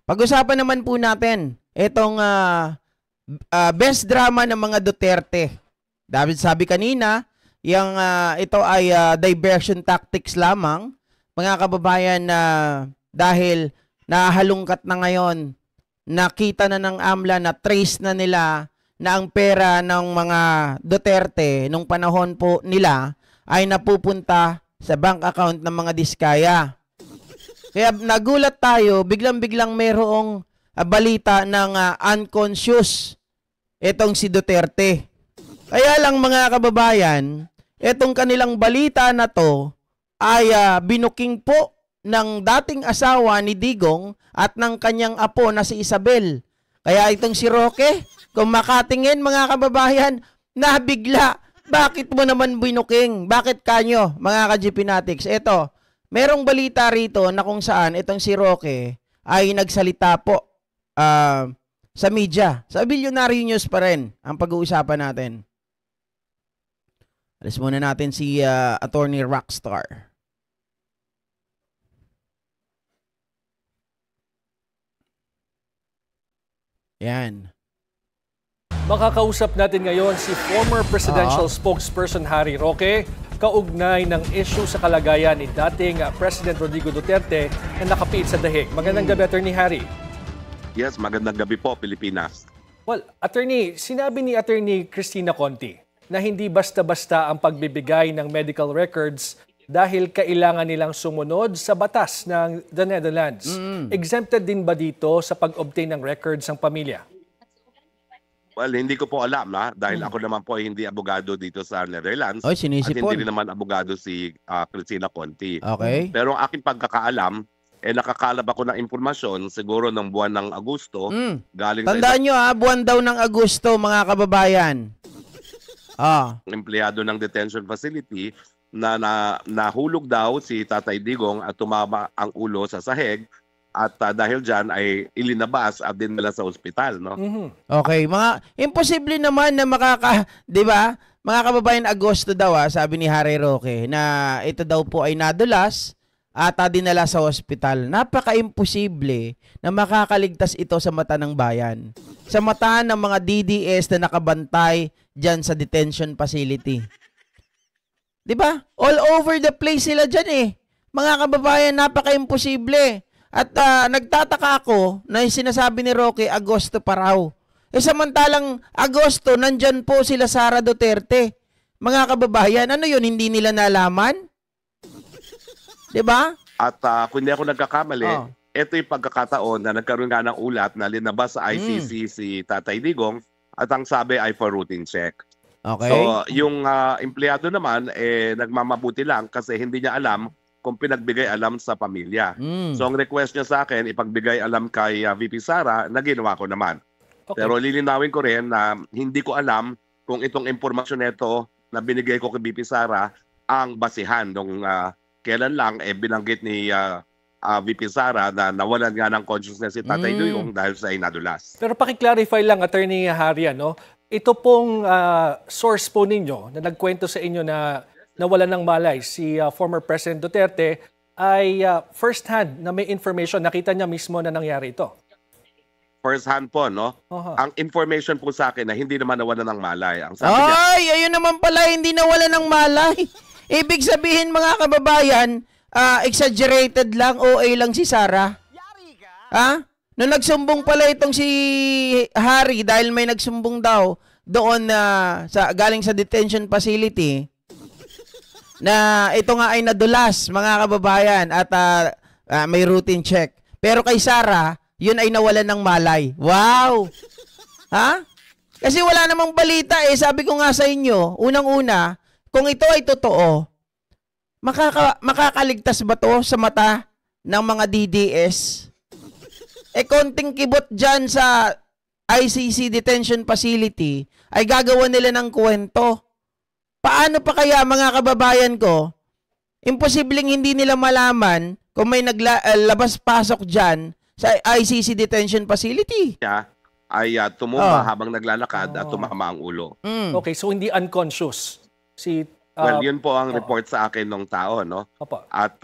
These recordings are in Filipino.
Pag-usapan naman po natin itong best drama ng mga Duterte. David sabi kanina, ito ay diversion tactics lamang. Mga kababayan na dahil nahalungkat na ngayon, nakita na ng AMLA na trace na nila na ang pera ng mga Duterte nung panahon po nila ay napupunta sa bank account ng mga diskaya. Kaya nagulat tayo, biglang-biglang mayroong balita ng unconscious itong si Duterte. Kaya lang mga kababayan, itong kanilang balita na to ay binuking po ng dating asawa ni Digong at ng kanyang apo na si Isabel. Kaya itong si Roque, kung makatingin mga kababayan, nabigla. Bakit mo naman binuking? Bakit kanyo mga ka-GPnatics? Ito, merong balita rito na kung saan itong si Roque ay nagsalita po sa media. Sa Billionaire News pa rin ang pag-uusapan natin. Alis muna natin si Attorney Rockstar. Yan. Makakausap natin ngayon si former presidential spokesperson Harry Roque, kaugnay ng issue sa kalagayan ni dating President Rodrigo Duterte na nakapiit sa dahig. Magandang gabi, Attorney Harry. Yes, magandang gabi po, Pilipinas. Well, Attorney, sinabi ni Attorney Cristina Conti na hindi basta-basta ang pagbibigay ng medical records dahil kailangan nilang sumunod sa batas ng the Netherlands. Exempted din ba dito sa pag-obtain ng records ng pamilya? Well, hindi ko po alam dahil ako naman po ay hindi abogado dito sa Netherlands. Oy, at sinisipon. hindi rin naman abogado si Cristina Conti. Okay. Pero ang aking pagkakaalam, nakakalab ako ng impormasyon siguro ng buwan ng Agosto. Galing Tandaan nyo buwan daw ng Agosto mga kababayan. Empleyado ng detention facility na nahulog daw si Tatay Digong at tumama ang ulo sa sahig at dahil dyan ay ilinabas at dinala sa ospital, no? Okay, imposible naman na di ba? Mga kababayan, Agosto daw sabi ni Harry Roque na ito daw po ay nadulas at dinala sa ospital. Napaka-imposible na makakaligtas ito sa mata ng bayan. Sa mata ng mga DDS na nakabantay dyan sa detention facility. Diba? All over the place sila dyan Mga kababayan, napaka-imposible. At nagtataka ako na yung sinasabi ni Roque, Agosto pa raw. Samantalang Agosto, nandyan po sila Sara Duterte. Mga kababayan, ano yun, hindi nila nalaman? Diba? At kung hindi ako nagkakamali, ito yung pagkakataon na nagkaroon nga ng ulat na linabas sa ICC si Tatay Digong at ang sabi ay for routine check. Okay. So, yung empleyado naman, nagmamabuti lang kasi hindi niya alam kung pinagbigay alam sa pamilya. So, ang request niya sa akin, ipagbigay alam kay VP Sara, na ginawa ko naman. Okay. Pero lilinawin ko rin na hindi ko alam kung itong impormasyon nito na binigay ko kay VP Sara ang basihan nung kailan lang binanggit ni VP Sara na nawalan nga ng consciousness si Tatay Digong dahil sa inadulas. Pero pakiclarify lang, Attorney Harry, ito pong source po ninyo na nagkwento sa inyo na nawalan ng malay si former President Duterte ay first hand na may information, nakita niya mismo na nangyari ito. First hand po, no? Ang information po sa akin na hindi naman nawalan ng malay. Ang sabi niya, ayun naman pala, hindi nawalan ng malay. Ibig sabihin mga kababayan, exaggerated lang, OA lang si Sara. Nung nagsumbong pala itong si Harry dahil may nagsumbong daw doon galing sa detention facility na ito nga ay nadulas mga kababayan at may routine check. Pero kay Sara, yun ay nawalan ng malay. Wow! Kasi wala namang balita sabi ko nga sa inyo, unang-una, kung ito ay totoo, makakaligtas ba to sa mata ng mga DDS? Konting kibot dyan sa ICC detention facility ay gagawa nila ng kwento. Paano pa kaya mga kababayan ko? Imposibleng hindi nila malaman kung may naglabas-pasok dyan sa ICC detention facility. Ay tumumba habang naglalakad at tumama ang ulo. Okay, so hindi unconscious si well, yun po ang report sa akin ng tao, no? Opo. At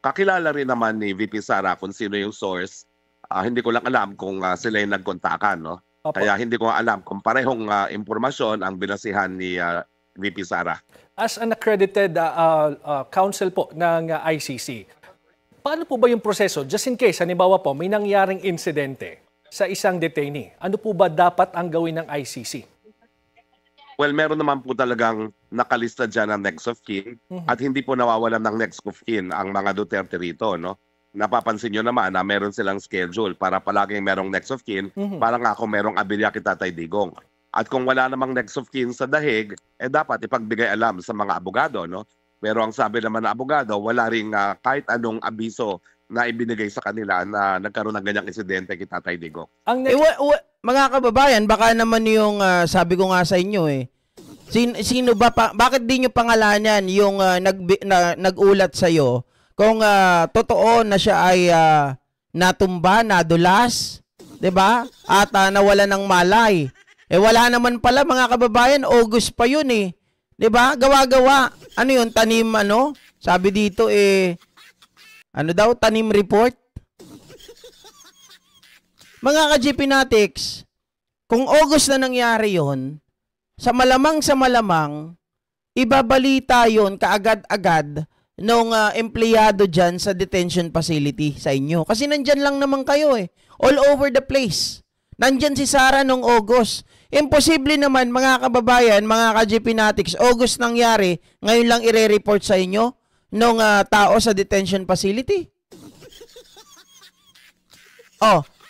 kakilala rin naman ni VP Sara kung sino yung source Hindi ko lang alam kung sila yung nagkontakan, no? Opo. Kaya hindi ko alam kung parehong impormasyon ang binasihan ni VP Sara. As an accredited counsel po ng ICC, paano po ba yung proseso? Just in case, halimbawa po, may nangyaring insidente sa isang detainee. Ano po ba dapat ang gawin ng ICC? Well, meron naman po talagang nakalista dyan ang next of kin at hindi po nawawalan ng next of kin ang mga Duterte rito, no? Napapansin nyo naman na meron silang schedule para palaging merong next of kin, para nga kung merong aberya kay Tatay Digong. At kung wala namang next of kin sa dahig, dapat ipagbigay alam sa mga abogado, no? Pero ang sabi naman ng abogado, wala ring kahit anong abiso na ibinigay sa kanila na nagkaroon ng ganyang insidente kay Tatay Digong. Ang Mga kababayan, baka naman yung sabi ko nga sa inyo sino ba bakit di nyo pangalanan yung nag-ulat sa iyo kung totoo na siya ay natumba, nadulas, 'di ba? At nawala ng malay. Wala naman pala mga kababayan, August pa 'yun 'Di ba? Gawa-gawa. Ano 'yun, tanim ano? Sabi dito ano daw, tanim report? Mga ka-GPnatics, kung August na nangyari yon, sa malamang, ibabalita yon kaagad-agad nung empleyado dyan sa detention facility sa inyo. Kasi nandyan lang naman kayo all over the place. Nandyan si Sara nung August. Imposible naman mga kababayan, mga ka-GPnatics, August nangyari, ngayon lang ire-report sa inyo nung tao sa detention facility.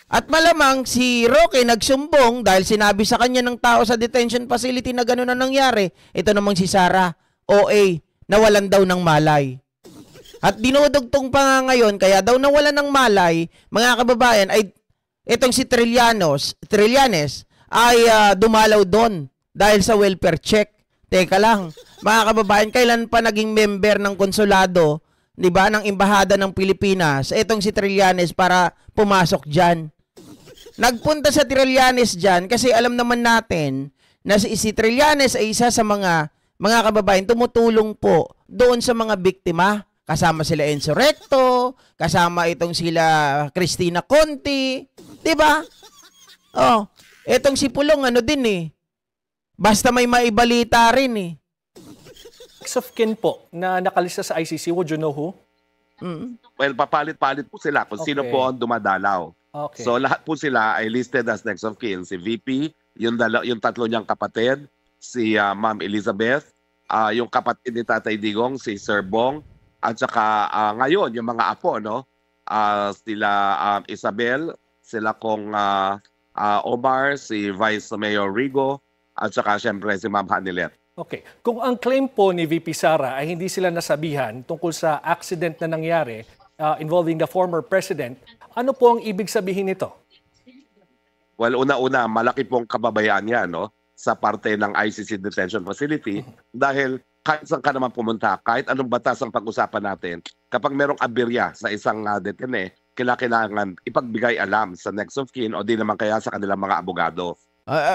At malamang si Roque nagsumbong dahil sinabi sa kanya ng tao sa detention facility na gano'n na nangyari. Ito namang si Sara, OA, nawalan daw ng malay. At dinudugtong pa nga ngayon, kaya daw nawalan ng malay, mga kababayan, ay itong si Trillanes ay dumalaw doon dahil sa welfare check. Teka lang, mga kababayan, kailan pa naging member ng konsulado, di ba, ng Embahada ng Pilipinas, itong si Trillanes para pumasok dyan? Nagpunta sa Trillanes dyan kasi alam naman natin na si Trillanes ay isa sa mga kababayan tumutulong po doon sa mga biktima. Kasama sila Enzo Recto, kasama itong sila Cristina Conti, di ba? Etong si Pulong ano din Basta may maibalita rin next of kin po na nakalista sa ICC, would you know who? Well, papalit-palit po sila kung sino po ang dumadalaw. Okay. So lahat po sila ay listed as next of kin. Si VP, yung tatlo niyang kapatid, si Ma'am Elizabeth, yung kapatid ni Tatay Digong, si Sir Bong, at saka ngayon yung mga apo, no? Sila Isabel, sila kong Omar, si Vice Mayor Rigo, at saka syempre si Ma'am Hanilet. Okay. Kung ang claim po ni VP Sara ay hindi sila nasabihan tungkol sa accident na nangyari involving the former president, ano po ang ibig sabihin nito? Well, una-una, malaki pong kababayaan yan, no? Sa parte ng ICC Detention Facility dahil kahit saan ka naman pumunta, kahit anong batas ang pag-usapan natin, kapag merong aberya sa isang detainee, kailangan ipagbigay alam sa next of kin o di naman kaya sa kanilang mga abogado.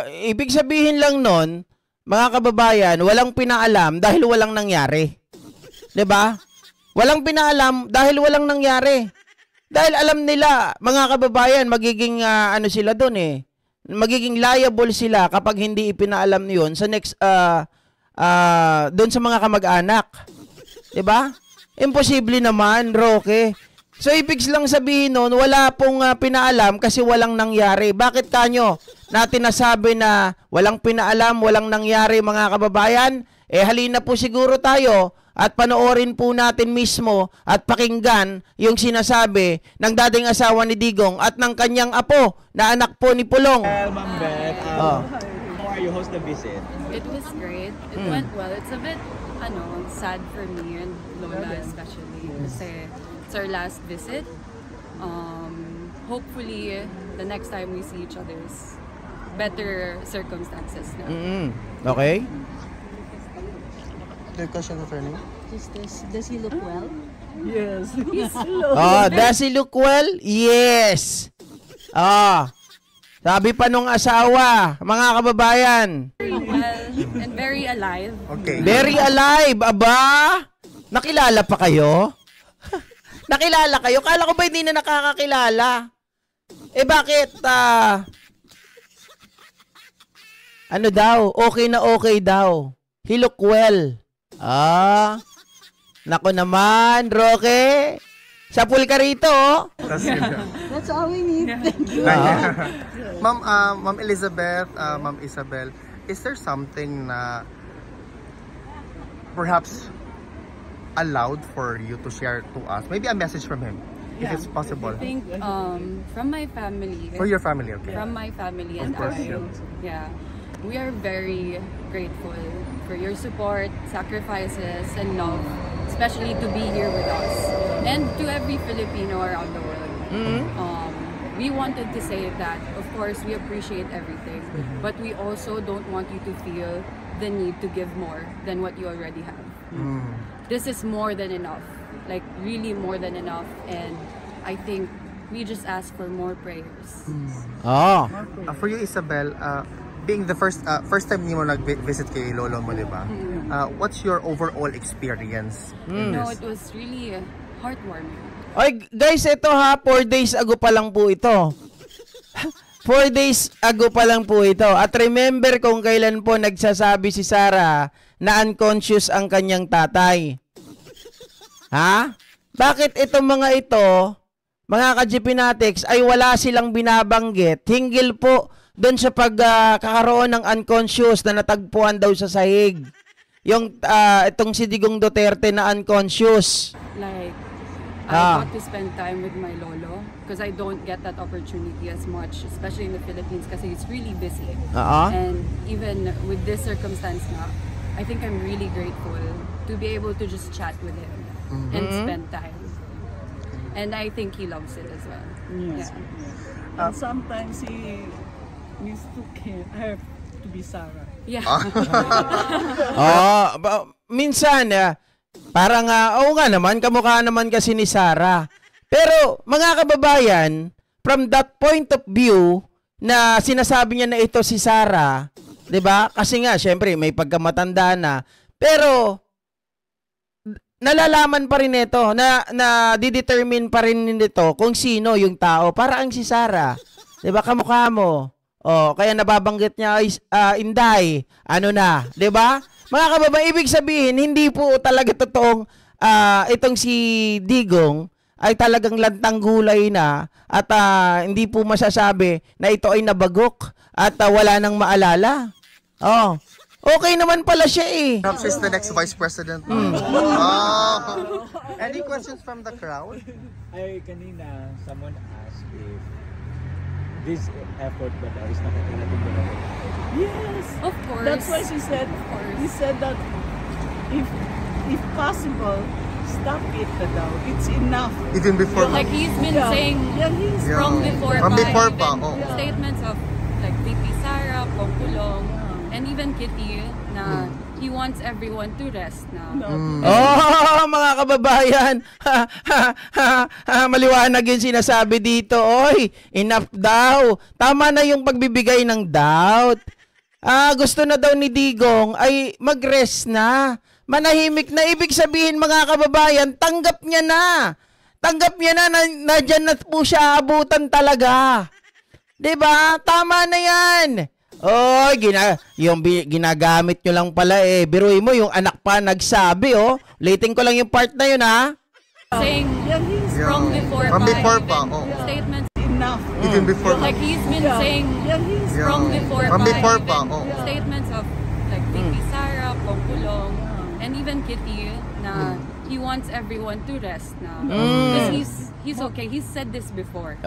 Ibig sabihin lang nun, mga kababayan, walang pinaalam dahil walang nangyari. 'Di ba? Walang pinaalam dahil walang nangyari. Dahil alam nila, mga kababayan, magiging ano sila doon magiging liable sila kapag hindi ipinaalam 'yon sa next doon sa mga kamag-anak. 'Di ba? Imposible naman, Roque. So ibig lang sabihin noon, wala pong pinaalam kasi walang nangyari. Bakit kanyo natin nasabi na walang pinaalam, walang nangyari, mga kababayan? Halina po siguro tayo at panoorin po natin mismo at pakinggan yung sinasabi ng dating asawa ni Digong at ng kanyang apo na anak po ni Pulong. Ma'am Beth, how are you host the visit? It was great. It went well. It's a bit sad for me and Lola especially kasi it's our last visit. Hopefully the next time we see each other is better circumstances na. Okay. The question, attorney? Does he look well? Yes. Does he look well? Yes. Sabi pa nung asawa, mga kababayan. Very well and very alive. Okay. Very alive, aba? Nakilala pa kayo? Nakilala kayo? Kala ko ba hindi na nakakakilala? Eh bakit ano daw? Okay na okay daw. He look well. Nako naman, Roque. Sa pool ka rito, oh. That's all we need. Thank you. Ma'am Elizabeth, Ma'am Isabel, is there something na perhaps allowed for you to share to us? Maybe a message from him, if it's possible. I think from my family. For your family, okay. From my family and course, I. Yeah. We are very grateful for your support, sacrifices, and love, especially to be here with us. And to every Filipino around the world. We wanted to say that, of course, we appreciate everything, but we also don't want you to feel the need to give more than what you already have. This is more than enough, like really more than enough, and I think we just ask for more prayers. For you, Isabel, being the first time niyo nag-visit kay lolo mo, di ba? What's your overall experience? No, it was really heartwarming. Oy, guys, ito ha, 4 days ago pa lang po ito. 4 days ago pa lang po ito. At remember kung kailan po nagsasabi si Sarah na unconscious ang kanyang tatay. Ha? Bakit itong mga ito, mga ka-GPnatics, ay wala silang binabanggit? Hinggil po doon sa pagkakaroon ng unconscious na natagpuan daw sa sahig. Yung itong si Digong Duterte na unconscious. Like, I got to spend time with my lolo because I don't get that opportunity as much, especially in the Philippines kasi it's really busy. And even with this circumstance na, I think I'm really grateful to be able to just chat with him and spend time. And I think he loves it as well. Yes. Yeah. And sometimes he mistook her to be Sarah. Yeah. Minsan, parang, oo nga naman, kamukha naman kasi ni Sarah. Pero, mga kababayan, from that point of view, na sinasabi niya na ito si Sarah, 'di ba? Kasi nga, syempre, may pagkamatanda na. Pero, nalalaman pa rin ito, na didetermine pa rin nito kung sino yung tao. Para ang si Sarah. 'Di ba? Kamukha mo. Kaya nababanggit niya, Inday, ano na, 'di ba? Mga kababayan, ibig sabihin, hindi po talaga totoong itong si Digong ay talagang lantang gulay na at hindi po masasabi na ito ay nabagok at wala nang maalala. Okay naman pala siya eh. Perhaps she's the next vice president. Any questions from the crowd? Kanina, someone asked if this effort ba daw is nakakarating ba daw? Yes. Of course. That's why he said that if possible, stop it daw. It's enough. Even before. Like he's been saying from before, pa. Statements of like VP Sara, Pongpulong, and even Kitty na he wants everyone to rest now. Mga kababayan, maliwanag yung sinasabi dito. Oy, enough daw. Tama na yung pagbibigay ng doubt. Gusto na daw ni Digong ay mag-rest na. Manahimik na. Ibig sabihin, mga kababayan, tanggap niya na. Tanggap niya na dyan na po siya abutan talaga. 'Di ba? Tama na yan. Oy, ginagamit nyo lang pala eh. Biruin mo, yung anak pa nagsabi, Ulitin ko lang yung part na yun, ha? Saying from before pa. Statements enough. Even before. like he's been saying from before pa. Statements of like VP Sara, Pongpulong, and even Kitty na he wants everyone to rest now. Because he's okay. He's said this before.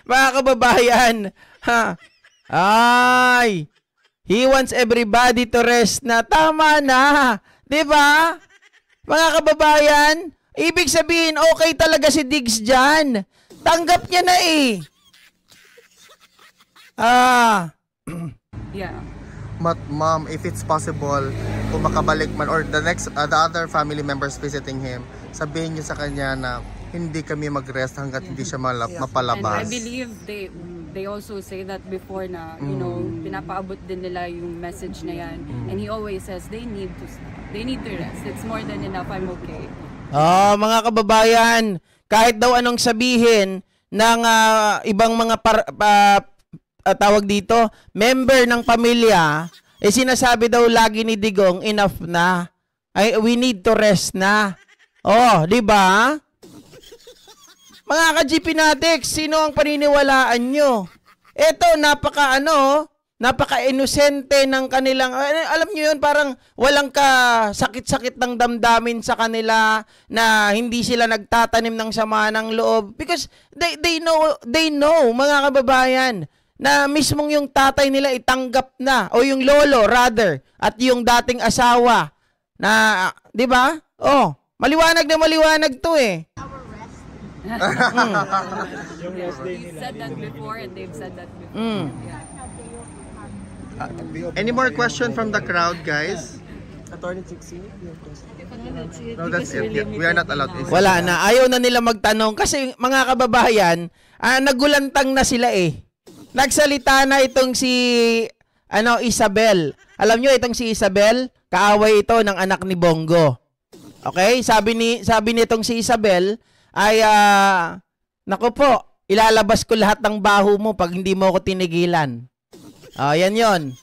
Mga kababayan, he wants everybody to rest na. Tama na. 'Di ba? Mga kababayan, ibig sabihin, okay talaga si Diggs dyan. Tanggap niya na eh. Yeah. Ma'am, if it's possible, kung makabalik man or the other family members visiting him, sabihin niyo sa kanya na hindi kami mag-rest hanggat hindi siya mapalabas. And I believe they also say that before na, you know, pinapaabot din nila yung message na yan. And he always says they need to stop. They need to rest. It's more than enough. I'm okay. Mga kababayan, kahit daw anong sabihin ng ibang mga tawag dito, member ng pamilya, sinasabi daw lagi ni Digong, enough na. We need to rest na. Oh, di ba? Mga ka-GP Natics, sino ang paniniwalaan nyo? Eto, napaka-inosente ng kanilang, alam nyo yun, parang walang sakit-sakit ng damdamin sa kanila na hindi sila nagtatanim ng sama ng loob. Because they know, mga kababayan, na mismong yung tatay nila itanggap na, o yung lolo, rather, at yung dating asawa, na, di ba? Oh, maliwanag na maliwanag to eh. Yung rest day We've nila. said that before and they've said that before. Yeah. Any more question from the crowd, guys? No, that's it. Yeah, we are not allowed. Wala na. Ayaw na nila magtanong. Kasi mga kababayan, nagulantang na sila eh. Nagsalita na itong si Isabel. Alam nyo, itong si Isabel, kaaway ito ng anak ni Bongo. Okay? Sabi nitong si Isabel ay, naku po, ilalabas ko lahat ng baho mo pag hindi mo ako tinigilan. Yan yon.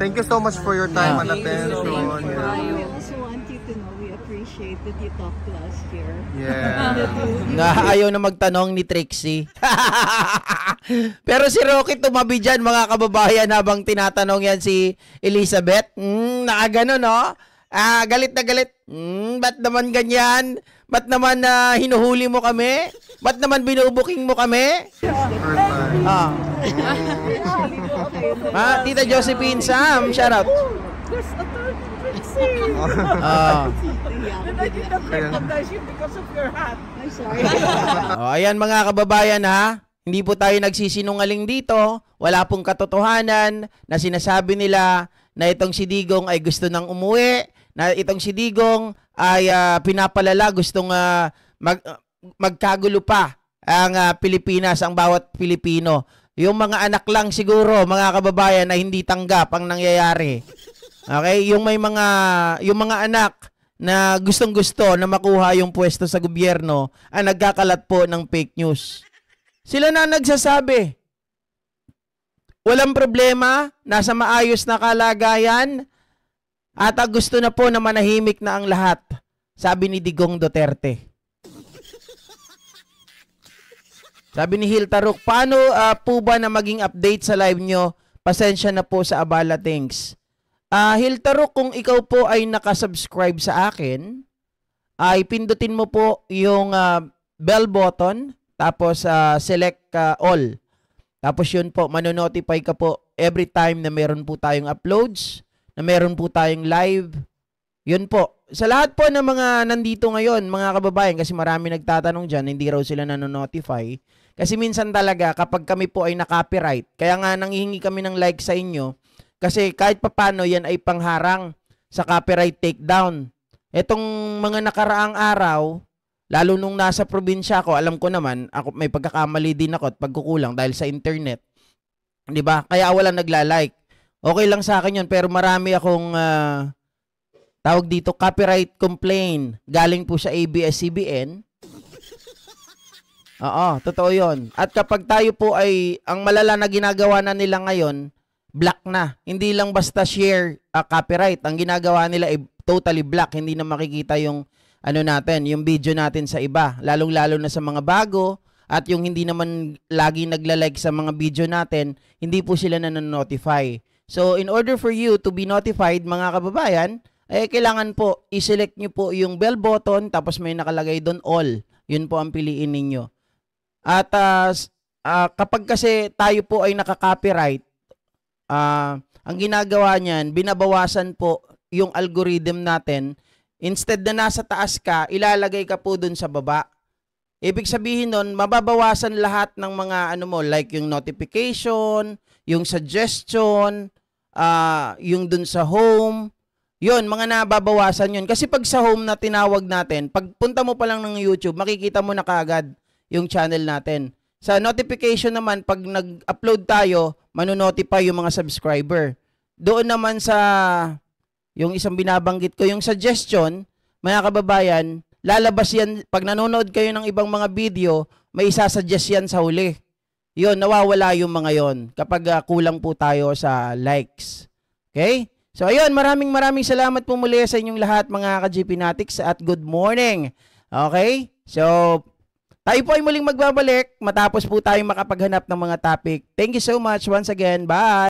Thank you so much for your time and Thank you. attention. Thank you. I also want you to know we appreciate that you talked to us here. Yeah. Ayaw na magtanong ni Trixie. Pero si Rocky tumabi dyan, mga kababayan, habang tinatanong yan si Elizabeth. Nakagano, no? Galit na galit. Ba't naman ganyan? Ba't naman hinuhuli mo kami? Ba't naman binubuking mo kami? Tita Josephine Sam, shout out. There's a third Trixie. And I did not recognize you because of your hat. I'm sorry. Ayan mga kababayan ha. Hindi po tayo nagsisinungaling dito. Wala pong katotohanan na sinasabi nila na itong si Digong ay gusto nang umuwi, na itong si Digong ay pinapalala, gustong magkagulo pa ang Pilipinas, ang bawat Pilipino. Yung mga anak lang siguro, mga kababayan, na hindi tanggap ang nangyayari. Okay? Yung mga anak na gustong-gusto na makuha yung pwesto sa gobyerno ang nagkakalat po ng fake news. Sila na nagsasabi. Walang problema, nasa maayos na kalagayan, at gusto na po na manahimik na ang lahat, sabi ni Digong Duterte. Sabi ni Hilta Rook, paano po ba na maging update sa live nyo? Pasensya na po sa abala, thanks. Hilta Rook, kung ikaw po ay nakasubscribe sa akin, ay pindutin mo po yung bell button, tapos select all. Tapos yun po, manonotify ka po every time na meron po tayong uploads, na meron po tayong live. Yun po. Sa lahat po ng mga nandito ngayon, mga kababayan, kasi marami nagtatanong dyan, hindi raw sila nanonotify. Kasi minsan talaga, kapag kami po ay na-copyright, kaya nga nanghihingi kami ng like sa inyo, kasi kahit papano yan ay pangharang sa copyright takedown. Etong mga nakaraang araw, lalo nung nasa probinsya ako, alam ko naman, ako may pagkakamali din ako at pagkukulang dahil sa internet. 'Di ba? Kaya wala nagla-like. Okay lang sa akin 'yun, pero marami akong tawag dito copyright complaint galing po sa ABS-CBN. Oo, totoo 'yun. At kapag tayo po ay ang malala na ginagawa na nila ngayon, black na. Hindi lang basta share copyright. Ang ginagawa nila ay totally black. Hindi na makikita yung yung video natin sa iba, lalong-lalo na sa mga bago, at yung hindi naman lagi nagla-like sa mga video natin, hindi po sila na-notify. So, in order for you to be notified, mga kababayan, kailangan po, i-select nyo po yung bell button, tapos may nakalagay doon all. Yun po ang piliin ninyo. At kapag kasi tayo po ay naka-copyright, ang ginagawa niyan, binabawasan po yung algorithm natin. Instead na nasa taas ka, ilalagay ka po dun sa baba. Ibig sabihin nun, mababawasan lahat ng mga like yung notification, yung suggestion, yung dun sa home. Yun, mga nababawasan yun. Kasi pag sa home na tinawag natin, pag punta mo pa lang ng YouTube, makikita mo na kaagad yung channel natin. Sa notification naman, pag nag-upload tayo, manonotify yung mga subscriber. Doon naman sa yung isang binabanggit ko, yung suggestion, mga kababayan, lalabas yan, pag nanonood kayo ng ibang mga video, may isasuggest yan sa huli. Yun, nawawala yung mga yon kapag kulang po tayo sa likes. Okay? So ayun, maraming salamat po muli sa inyong lahat mga ka-GP Natics at good morning. Okay? So, tayo po ay muling magbabalik matapos po tayong makapaghanap ng mga topic. Thank you so much once again. Bye!